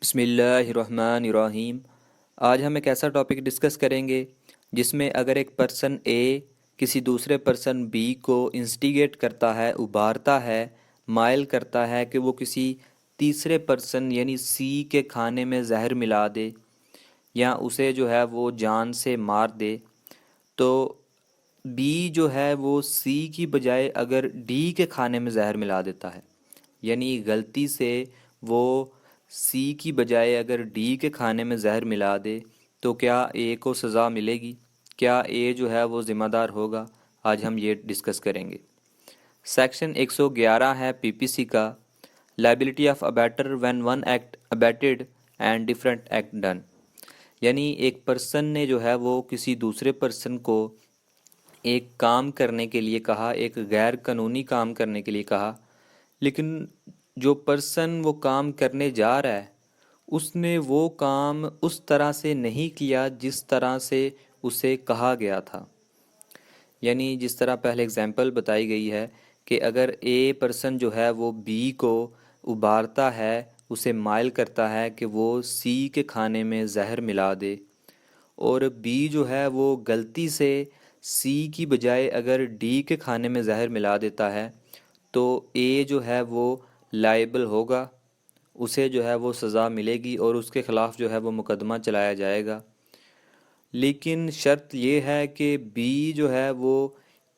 بسم اللہ الرحمن الرحیم۔ آج ہم ایک ایسا ٹاپک ڈسکس کریں گے جس میں اگر ایک پرسن اے کسی دوسرے پرسن بی کو انسٹیگیٹ کرتا ہے، ابھارتا ہے، مائل کرتا ہے کہ وہ کسی تیسرے پرسن یعنی سی کے کھانے میں زہر ملا دے یا اسے جو ہے وہ جان سے مار دے، تو بی جو ہے وہ سی کی بجائے اگر ڈی کے کھانے میں زہر ملا دیتا ہے، یعنی غلطی سے وہ سی کی بجائے اگر ڈی کے کھانے میں زہر ملا دے تو کیا اے کو سزا ملے گی؟ کیا اے جو ہے وہ ذمہ دار ہوگا؟ آج ہم یہ ڈسکس کریں گے۔ سیکشن 111 ہے پی پی سی کا، liability of abettor when one act abetted and different act done, یعنی ایک پرسن نے جو ہے وہ کسی دوسرے پرسن کو ایک کام کرنے کے لیے کہا، ایک غیر قانونی کام کرنے کے لیے کہا، لیکن جو پرسن وہ کام کرنے جا رہا ہے اس نے وہ کام اس طرح سے نہیں کیا جس طرح سے اسے کہا گیا تھا۔ یعنی جس طرح پہلے اگزامپل بتائی گئی ہے کہ اگر اے پرسن جو ہے وہ بی کو ابھارتا ہے، اسے مائل کرتا ہے کہ وہ سی کے کھانے میں زہر ملا دے، اور بی جو ہے وہ غلطی سے سی کی بجائے اگر ڈی کے کھانے میں زہر ملا دیتا ہے، تو اے جو ہے وہ لائبل ہوگا، اسے جو ہے وہ سزا ملے گی اور اس کے خلاف جو ہے وہ مقدمہ چلایا جائے گا۔ لیکن شرط یہ ہے کہ بی جو ہے وہ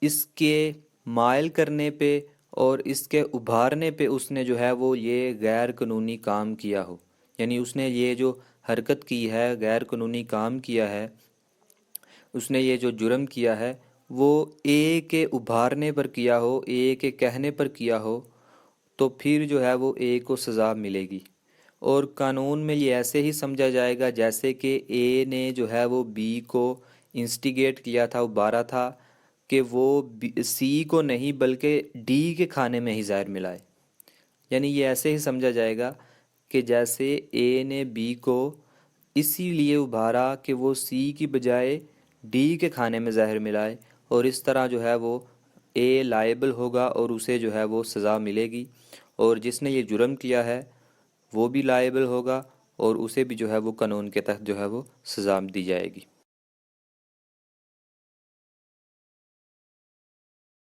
اس کے مائل کرنے پہ اور اس کے ابھارنے پہ اس نے جو ہے وہ یہ غیر قانونی کام کیا ہو، یعنی اس نے یہ جو حرکت کی ہے، غیر قانونی کام کیا ہے، اس نے یہ جو جرم کیا ہے وہ اے کے ابھارنے پر کیا ہو، اے کے کہنے پر کیا ہو، تو پھر جو ہے وہ اے کو سزا ملے گی۔ اور قانون میں یہ ایسے ہی سمجھا جائے گا جیسے کہ اے نے جو ہے وہ بی کو انسٹیگیٹ کیا تھا، ابھارا تھا کہ وہ سی کو نہیں بلکہ ڈی کے کھانے میں ہی زہر ملائے۔ یعنی یہ ایسے ہی سمجھا جائے گا کہ جیسے اے نے بی کو اسی لیے ابھارا کہ وہ سی کی بجائے ڈی کے کھانے میں زہر ملائے، اور اس طرح جو ہے وہ اے لائبل ہوگا اور اسے جو ہے وہ سزا ملے گی، اور جس نے یہ جرم کیا ہے وہ بھی لائبل ہوگا اور اسے بھی جو ہے وہ قانون کے تحت جو ہے وہ سزا دی جائے گی۔